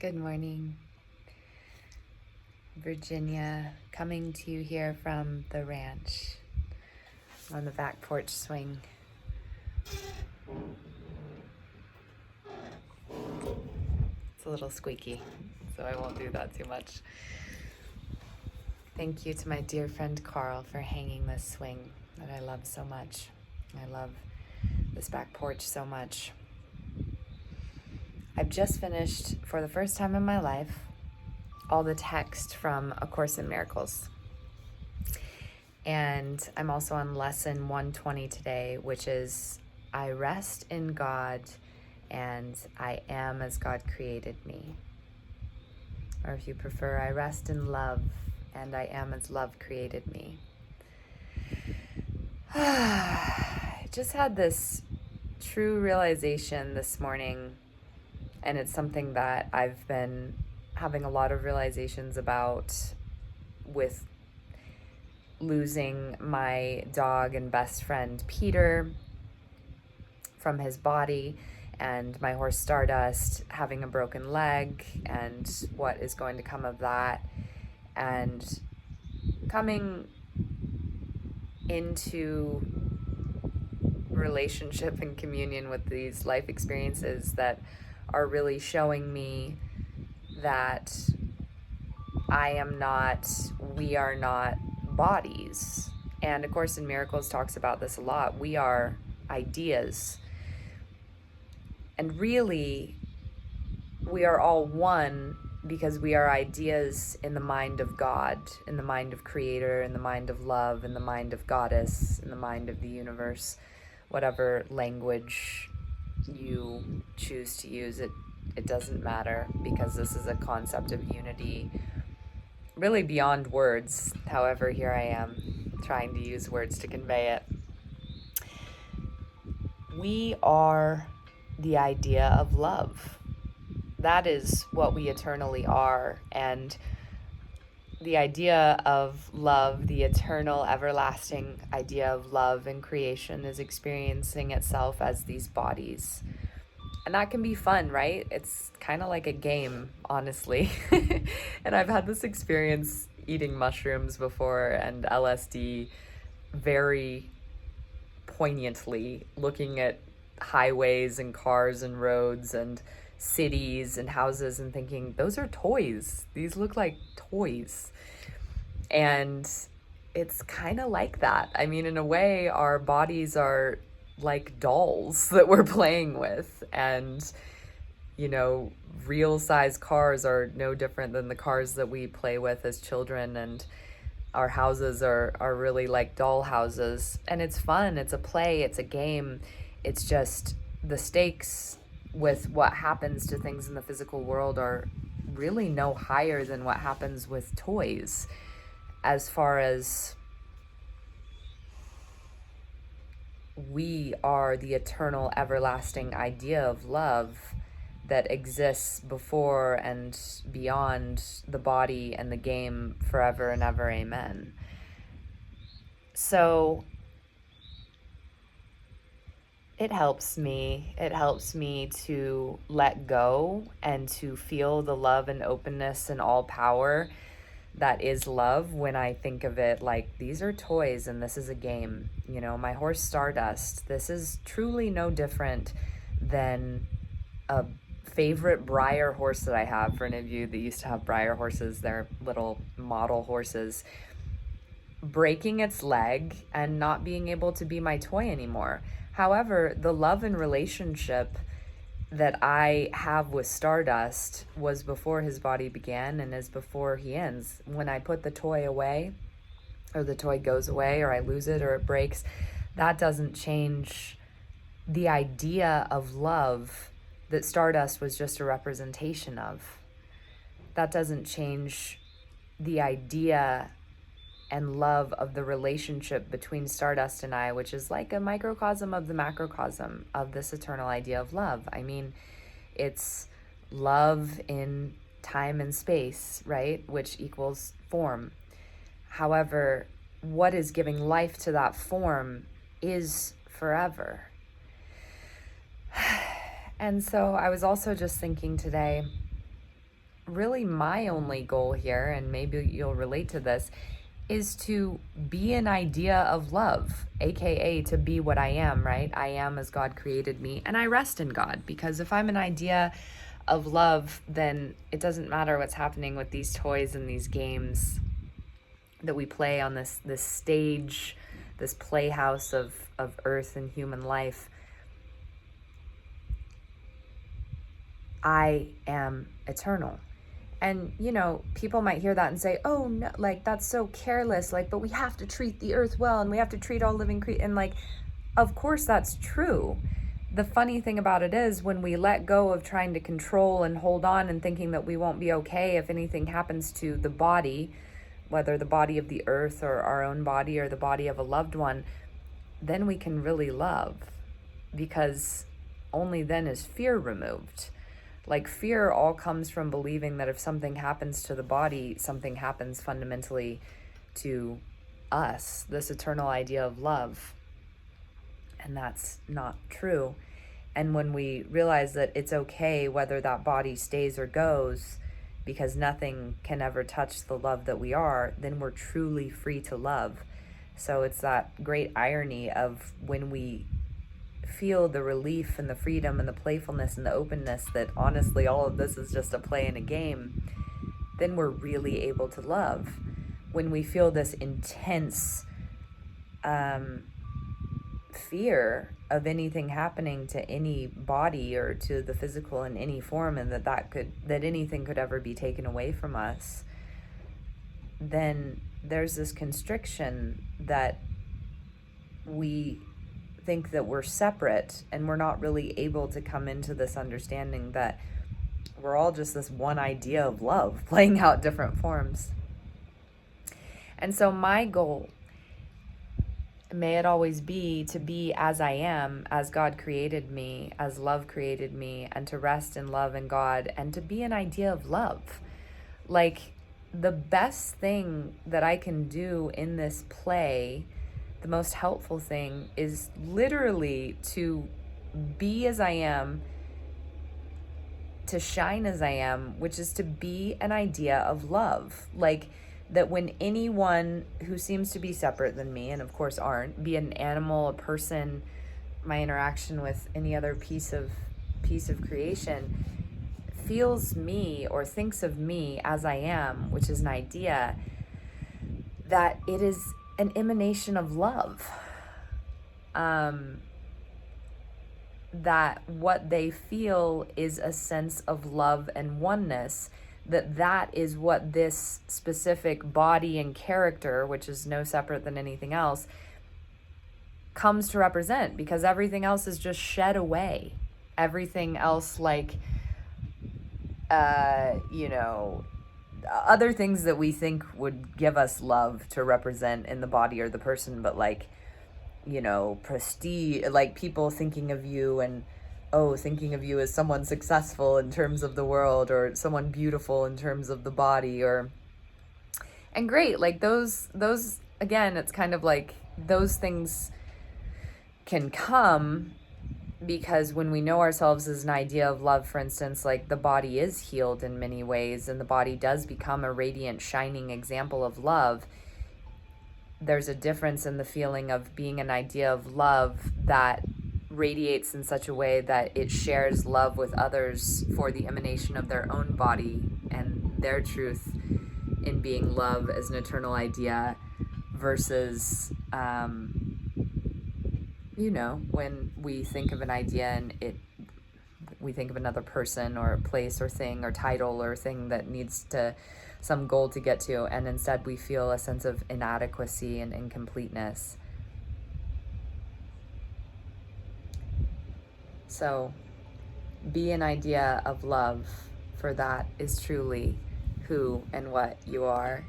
Good morning, Virginia, coming to you here from the ranch on the back porch swing. It's a little squeaky, so I won't do that too much. Thank you to my dear friend Carl for hanging this swing that I love so much. I love this back porch so much. I've just finished, for the first time in my life, all the text from A Course in Miracles. And I'm also on lesson 120 today, which is I rest in God and I am as God created me. Or if you prefer, I rest in love and I am as love created me. I just had this true realization this morning, and it's something that I've been having a lot of realizations about with losing my dog and best friend Peter from his body, and my horse Stardust having a broken leg and what is going to come of that, and coming into relationship and communion with these life experiences that are really showing me that I am not, we are not bodies. And A Course in Miracles talks about this a lot. We are ideas. And really, we are all one because we are ideas in the mind of God, in the mind of Creator, in the mind of love, in the mind of Goddess, in the mind of the universe, whatever language you choose to use, it doesn't matter, because this is a concept of unity really beyond words. However, here I am trying to use words to convey it. We are the idea of love. That is what we eternally are. And the idea of love, the eternal, everlasting idea of love and creation, is experiencing itself as these bodies. And that can be fun, right? It's kind of like a game, honestly. And I've had this experience eating mushrooms before and LSD very poignantly, looking at highways and cars and roads and cities and houses and thinking, those are toys. These look like toys. And it's kind of like that. I mean, in a way, our bodies are like dolls that we're playing with, and real size cars are no different than the cars that we play with as children, and our houses are really like doll houses. And it's fun, it's a play, it's a game. It's just the stakes with what happens to things in the physical world are really no higher than what happens with toys, as far as we are the eternal, everlasting idea of love that exists before and beyond the body and the game forever and ever. Amen. So it helps me to let go and to feel the love and openness and all power that is love when I think of it like these are toys and this is a game. My horse Stardust, this is truly no different than a favorite Breyer horse that I have. For any of you that used to have Breyer horses, they're little model horses, breaking its leg and not being able to be my toy anymore. However, the love and relationship that I have with Stardust was before his body began and is before he ends. When I put the toy away, or the toy goes away, or I lose it, or it breaks, that doesn't change the idea of love that Stardust was just a representation of. That doesn't change the idea and love of the relationship between Stardust and I, which is like a microcosm of the macrocosm of this eternal idea of love. I mean, it's love in time and space, right? Which equals form. However, what is giving life to that form is forever. And so I was also just thinking today, really my only goal here, and maybe you'll relate to this, is to be an idea of love, aka to be what I am, right? I am as God created me, and I rest in God, because if I'm an idea of love, then it doesn't matter what's happening with these toys and these games that we play on this stage, this playhouse of earth and human life. I am eternal. And, people might hear that and say, oh, no, like, that's so careless. Like, but we have to treat the earth well, and we have to treat all living creatures. And, like, of course that's true. The funny thing about it is when we let go of trying to control and hold on and thinking that we won't be okay if anything happens to the body, whether the body of the earth or our own body or the body of a loved one, then we can really love, because only then is fear removed. Like, fear all comes from believing that if something happens to the body, something happens fundamentally to us, this eternal idea of love. And that's not true. And when we realize that it's okay whether that body stays or goes, because nothing can ever touch the love that we are, then we're truly free to love. So it's that great irony of when we feel the relief and the freedom and the playfulness and the openness that honestly all of this is just a play and a game, then we're really able to love. When we feel this intense fear of anything happening to any body or to the physical in any form, and that anything could ever be taken away from us, then there's this constriction that we think that we're separate, and we're not really able to come into this understanding that we're all just this one idea of love playing out different forms. And so my goal, may it always be, to be as I am, as God created me, as love created me, and to rest in love and God, and to be an idea of love. Like, the best thing that I can do in this play, the most helpful thing, is literally to be as I am, to shine as I am, which is to be an idea of love. Like, that when anyone who seems to be separate than me, and of course aren't, be an animal, a person, my interaction with any other piece of creation, feels me or thinks of me as I am, which is an idea, that it is an emanation of love. That what they feel is a sense of love and oneness, that is what this specific body and character, which is no separate than anything else, comes to represent, because everything else is just shed away. Everything else, like, other things that we think would give us love to represent in the body or the person, but like, prestige, like people thinking of you and, thinking of you as someone successful in terms of the world, or someone beautiful in terms of the body, and great, like those, again, it's kind of like those things can come because when we know ourselves as an idea of love, for instance, like the body is healed in many ways, and the body does become a radiant, shining example of love. There's a difference in the feeling of being an idea of love that radiates in such a way that it shares love with others for the emanation of their own body and their truth in being love as an eternal idea, versus when we think of an idea and we think of another person or place or thing or title or thing that needs to some goal to get to, and instead we feel a sense of inadequacy and incompleteness. So be an idea of love, for that is truly who and what you are.